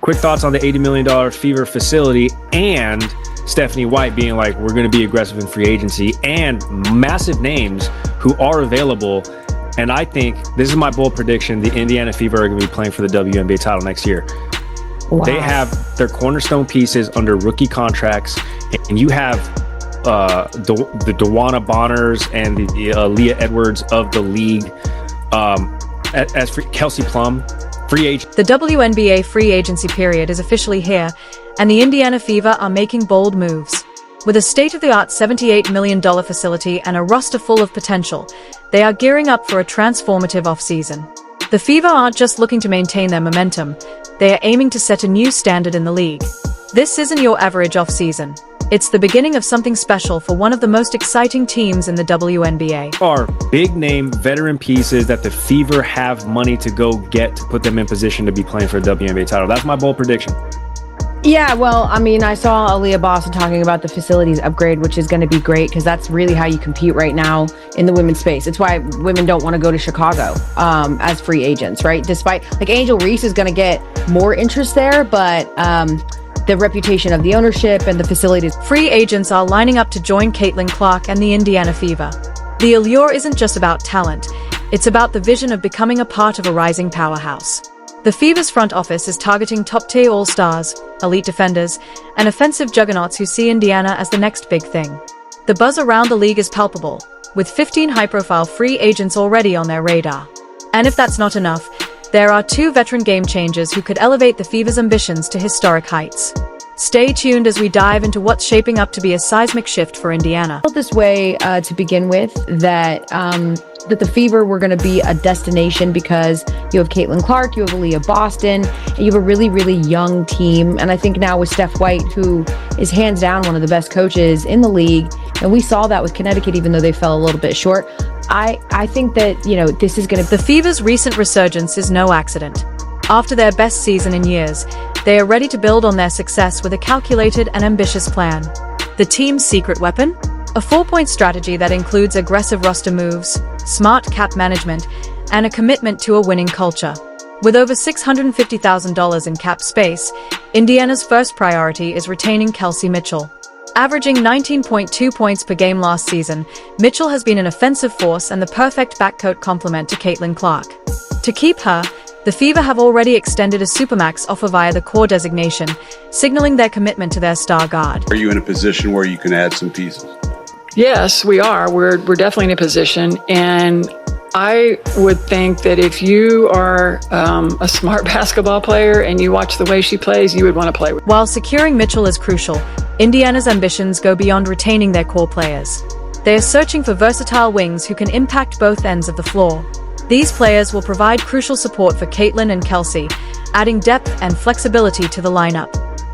Quick thoughts on the $80 million Fever facility and Stephanie White being like, we're going to be aggressive in free agency, and massive names who are available. And I think this is my bold prediction: the Indiana Fever are going to be playing for the WNBA title next year. Wow. They have their cornerstone pieces under rookie contracts, and you have the DeWanna Bonners and the Leah Edwards of the league. As for Kelsey Plum, free agent. The WNBA free agency period is officially here, and the Indiana Fever are making bold moves. With a state-of-the-art $78 million facility and a roster full of potential, they are gearing up for a transformative offseason. The Fever aren't just looking to maintain their momentum, they are aiming to set a new standard in the league. This isn't your average offseason. It's the beginning of something special for one of the most exciting teams in the WNBA. Are big-name veteran pieces that the Fever have money to go get to put them in position to be playing for a WNBA title. That's my bold prediction. Yeah, well, I mean, I saw Aaliyah Boston talking about the facilities upgrade, which is going to be great because that's really how you compete right now in the women's space. It's why women don't want to go to Chicago as free agents, right? Despite, like, Angel Reese is going to get more interest there, but the reputation of the ownership and the facilities. Free agents are lining up to join Caitlin Clark and the Indiana Fever. The allure isn't just about talent, it's about the vision of becoming a part of a rising powerhouse. The Fever's front office is targeting top-tier all-stars, elite defenders, and offensive juggernauts who see Indiana as the next big thing. The buzz around the league is palpable, with 15 high-profile free agents already on their radar. And if that's not enough, there are 2 veteran game changers who could elevate the Fever's ambitions to historic heights. Stay tuned as we dive into what's shaping up to be a seismic shift for Indiana. I felt this way to begin with, that the Fever were going to be a destination because you have Caitlin Clark, you have Aaliyah Boston, and you have a really, really young team. And I think now with Steph White, who is hands down one of the best coaches in the league, and we saw that with Connecticut, even though they fell a little bit short, I think that, you know, this is going to... The Fever's recent resurgence is no accident. After their best season in years, they are ready to build on their success with a calculated and ambitious plan. The team's secret weapon? A 4-point strategy that includes aggressive roster moves, smart cap management, and a commitment to a winning culture. With over $650,000 in cap space, Indiana's first priority is retaining Kelsey Mitchell. Averaging 19.2 points per game last season, Mitchell has been an offensive force and the perfect backcourt complement to Caitlin Clark. To keep her, the Fever have already extended a Supermax offer via the core designation, signaling their commitment to their star guard. Are you in a position where you can add some pieces? Yes, we are. We're definitely in a position, and I would think that if you are a smart basketball player and you watch the way she plays, you would want to play with her. While securing Mitchell is crucial, Indiana's ambitions go beyond retaining their core players. They are searching for versatile wings who can impact both ends of the floor. These players will provide crucial support for Caitlin and Kelsey, adding depth and flexibility to the lineup.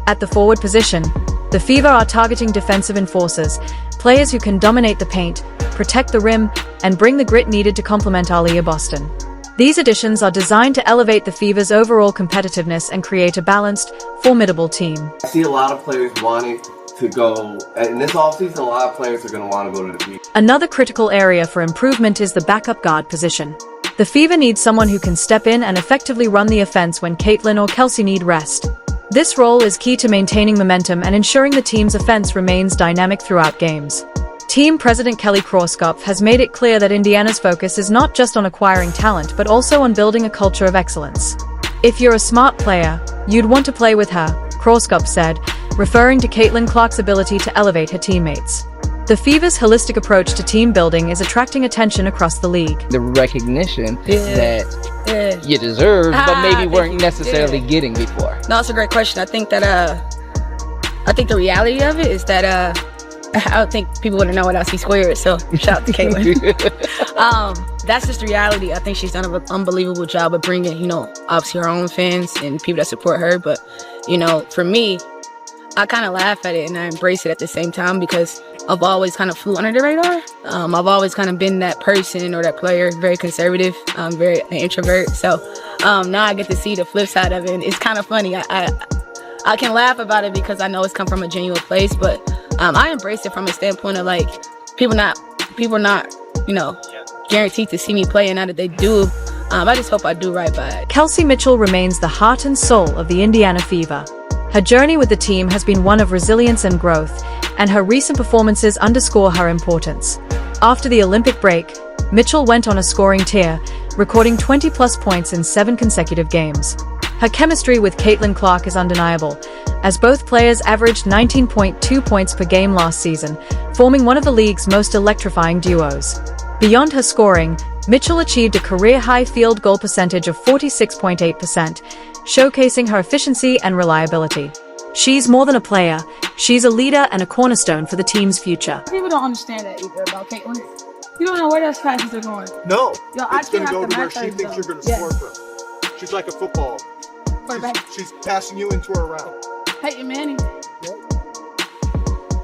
At the forward position, the Fever are targeting defensive enforcers, players who can dominate the paint, protect the rim, and bring the grit needed to complement Aaliyah Boston. These additions are designed to elevate the Fever's overall competitiveness and create a balanced, formidable team. I see a lot of players wanting to go, in this offseason, a lot of players are going to want to go to the Fever. Another critical area for improvement is the backup guard position. The Fever needs someone who can step in and effectively run the offense when Caitlin or Kelsey need rest. This role is key to maintaining momentum and ensuring the team's offense remains dynamic throughout games. Team President Kelly Kroskopf has made it clear that Indiana's focus is not just on acquiring talent but also on building a culture of excellence. If you're a smart player, you'd want to play with her, Kroskopf said, referring to Caitlin Clark's ability to elevate her teammates. The Fever's holistic approach to team building is attracting attention across the league. The recognition that you deserve, but maybe weren't necessarily getting before. No, it's a great question. I think that I think the reality of it is that I don't think people wouldn't know what LC squared. So shout out to Caitlin. That's just the reality. I think she's done an unbelievable job of bringing, you know, obviously her own fans and people that support her. But you know, for me, I kind of laugh at it and I embrace it at the same time because I've always kind of flew under the radar. I've always kind of been that person or that player, very conservative, very an introvert. So now I get to see the flip side of it. And it's kind of funny. I can laugh about it because I know it's come from a genuine place, but I embrace it from a standpoint of like people not, you know, guaranteed to see me play, and now that they do, I just hope I do right by it. Kelsey Mitchell remains the heart and soul of the Indiana Fever. Her journey with the team has been one of resilience and growth, and her recent performances underscore her importance. After the Olympic break, Mitchell went on a scoring tear, recording 20-plus points in 7 consecutive games. Her chemistry with Caitlin Clark is undeniable, as both players averaged 19.2 points per game last season, forming one of the league's most electrifying duos. Beyond her scoring, Mitchell achieved a career-high field goal percentage of 46.8%, showcasing her efficiency and reliability. She's more than a player, she's a leader and a cornerstone for the team's future. People don't understand that either about Caitlin. You don't know where those passes are going. No, Yo, it's going to go to where she thinks you're going to score from. She's like a football. She's passing you into her route. Peyton Manning.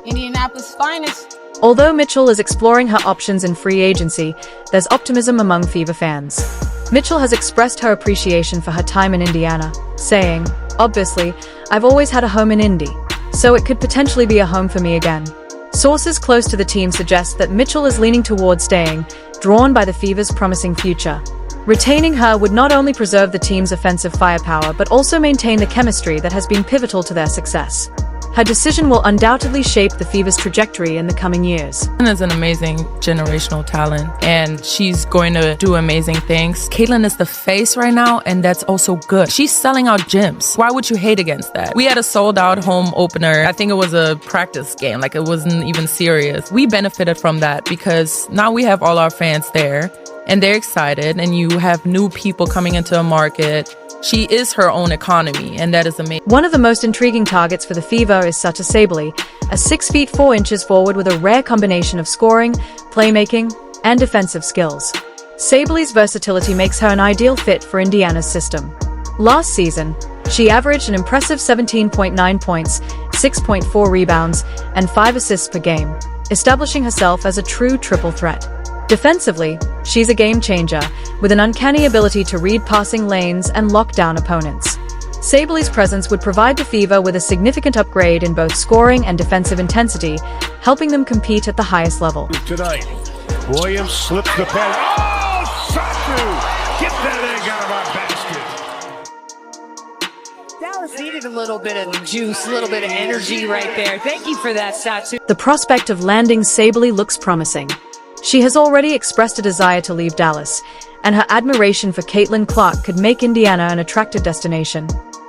Indianapolis' finest. Although Mitchell is exploring her options in free agency, there's optimism among Fever fans. Mitchell has expressed her appreciation for her time in Indiana, saying, "Obviously, I've always had a home in Indy, so it could potentially be a home for me again." Sources close to the team suggest that Mitchell is leaning towards staying, drawn by the Fever's promising future. Retaining her would not only preserve the team's offensive firepower but also maintain the chemistry that has been pivotal to their success. Her decision will undoubtedly shape the Fever's trajectory in the coming years. Caitlin is an amazing generational talent, and she's going to do amazing things. Caitlin is the face right now, and that's also good. She's selling out gyms. Why would you hate against that? We had a sold-out home opener. I think it was a practice game, like it wasn't even serious. We benefited from that because now we have all our fans there, and they're excited, and you have new people coming into a market. She is her own economy, and that is amazing. One of the most intriguing targets for the Fever is Sata Sabely, a 6 feet 4 inches forward with a rare combination of scoring, playmaking, and defensive skills. Sabely's versatility makes her an ideal fit for Indiana's system. Last season, she averaged an impressive 17.9 points, 6.4 rebounds, and 5 assists per game, establishing herself as a true triple threat. Defensively, she's a game changer, with an uncanny ability to read passing lanes and lock down opponents. Sabely's presence would provide the Fever with a significant upgrade in both scoring and defensive intensity, helping them compete at the highest level. Tonight, Williams slips the pass. Oh, Satu! Get that egg out of our basket. Dallas needed a little bit of juice, a little bit of energy right there. Thank you for that, Satu. The prospect of landing Sabely looks promising. She has already expressed a desire to leave Dallas, and her admiration for Caitlin Clark could make Indiana an attractive destination.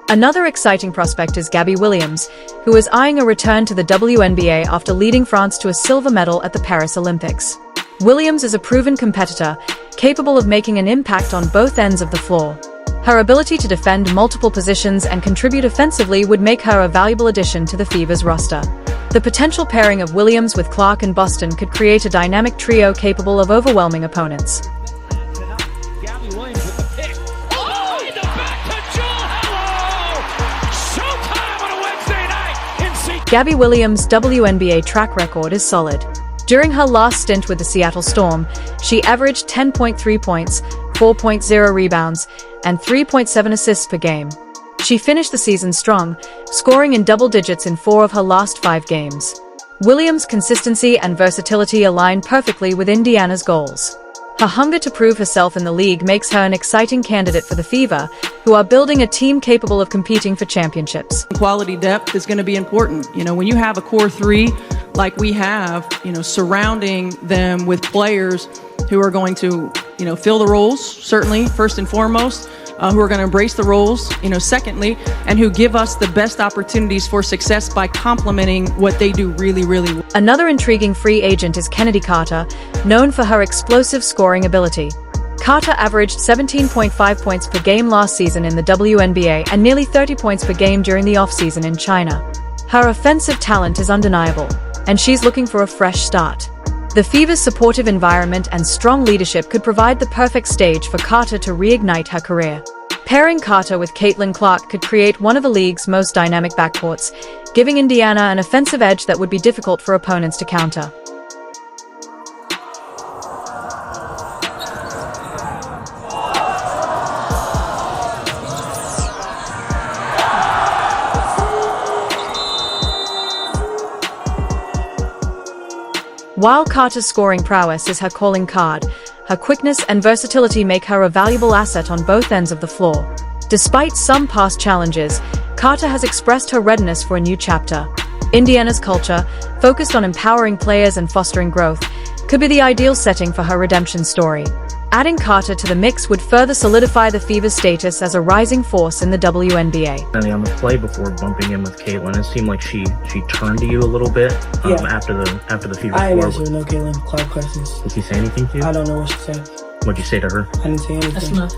Another exciting prospect is Gabby Williams, who is eyeing a return to the WNBA after leading France to a silver medal at the Paris Olympics. Williams is a proven competitor, capable of making an impact on both ends of the floor. Her ability to defend multiple positions and contribute offensively would make her a valuable addition to the Fever's roster. The potential pairing of Williams with Clark and Boston could create a dynamic trio capable of overwhelming opponents. Gabby Williams with the pick. Oh, in the back to Jewel. Hello! Showtime on a Wednesday night in Gabby Williams' WNBA track record is solid. During her last stint with the Seattle Storm, she averaged 10.3 points, 4.0 rebounds, and 3.7 assists per game. She finished the season strong, scoring in double digits in 4 of her last 5 games. Williams' consistency and versatility align perfectly with Indiana's goals. Her hunger to prove herself in the league makes her an exciting candidate for the Fever, who are building a team capable of competing for championships. Quality depth is going to be important. You know, when you have a core 3 like we have, surrounding them with players who are going to, fill the roles, certainly, first and foremost, who are going to embrace the roles, secondly, and who give us the best opportunities for success by complementing what they do really, really well. Another intriguing free agent is Kennedy Carter, known for her explosive scoring ability. Carter averaged 17.5 points per game last season in the WNBA and nearly 30 points per game during the offseason in China. Her offensive talent is undeniable, and she's looking for a fresh start. The Fever's supportive environment and strong leadership could provide the perfect stage for Carter to reignite her career. Pairing Carter with Caitlin Clark could create one of the league's most dynamic backcourts, giving Indiana an offensive edge that would be difficult for opponents to counter. While Carter's scoring prowess is her calling card, her quickness and versatility make her a valuable asset on both ends of the floor. Despite some past challenges, Carter has expressed her readiness for a new chapter. Indiana's culture, focused on empowering players and fostering growth, could be the ideal setting for her redemption story. Adding Carter to the mix would further solidify the Fever's status as a rising force in the WNBA. On the play before bumping in with Caitlin, it seemed like she turned to you a little bit after the Fever I score. answered no Caitlin Clark questions. Did she say anything to you? I don't know what she said. What'd you say to her? I didn't say anything. That's enough.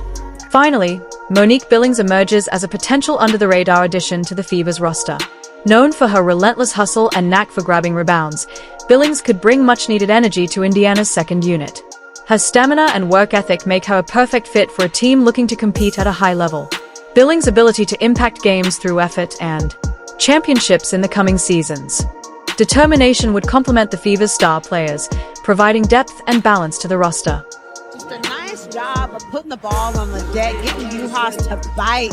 Finally, Monique Billings emerges as a potential under-the-radar addition to the Fever's roster. Known for her relentless hustle and knack for grabbing rebounds, Billings could bring much-needed energy to Indiana's second unit. Her stamina and work ethic make her a perfect fit for a team looking to compete at a high level. Billings' ability to impact games through effort and championships in the coming seasons. Determination would complement the Fever's star players, providing depth and balance to the roster. Just a nice job of putting the ball on the deck, getting U-Haas to bite.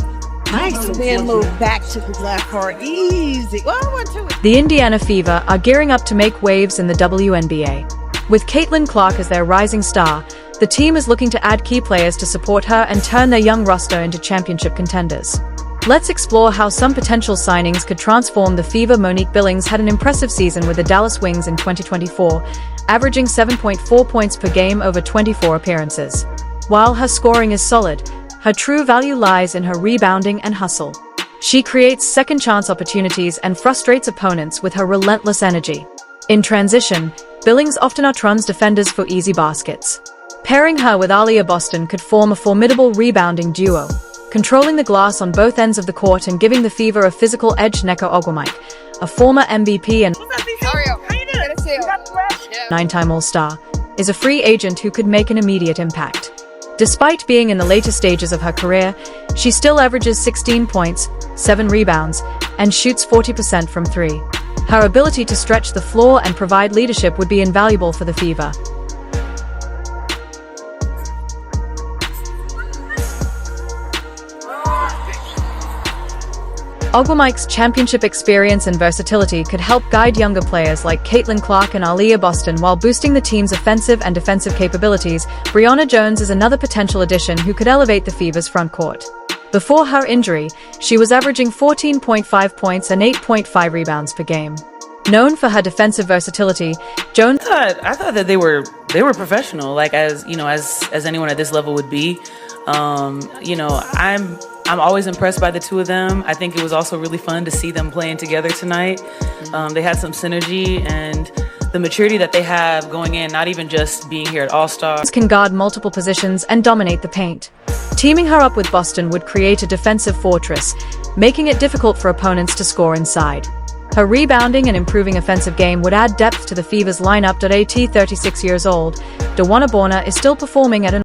Nice, and then move back to the left for easy. 1, 2. The Indiana Fever are gearing up to make waves in the WNBA. With Caitlin Clark as their rising star, the team is looking to add key players to support her and turn their young roster into championship contenders. Let's explore how some potential signings could transform the Fever. Monique Billings had an impressive season with the Dallas Wings in 2024, averaging 7.4 points per game over 24 appearances. While her scoring is solid, her true value lies in her rebounding and hustle. She creates second-chance opportunities and frustrates opponents with her relentless energy. In transition, Billings often outruns defenders for easy baskets. Pairing her with Aaliyah Boston could form a formidable rebounding duo, controlling the glass on both ends of the court and giving the Fever a physical edge. Neko Ogwumike, a former MVP and nine-time All-Star, is a free agent who could make an immediate impact. Despite being in the later stages of her career, she still averages 16 points, 7 rebounds, and shoots 40% from 3. Her ability to stretch the floor and provide leadership would be invaluable for the Fever. Ogwumike's championship experience and versatility could help guide younger players like Caitlin Clark and Aaliyah Boston while boosting the team's offensive and defensive capabilities. Brianna Jones is another potential addition who could elevate the Fever's frontcourt. Before her injury, she was averaging 14.5 points and 8.5 rebounds per game. Known for her defensive versatility, Jones I thought that they were professional, like as anyone at this level would be. I'm always impressed by the two of them. I think it was also really fun to see them playing together tonight. They had some synergy and the maturity that they have going in, not even just being here at All-Star. Can guard multiple positions and dominate the paint. Teaming her up with Boston would create a defensive fortress, making it difficult for opponents to score inside. Her rebounding and improving offensive game would add depth to the Fever's lineup. At 36 years old, Dawana Borna is still performing at an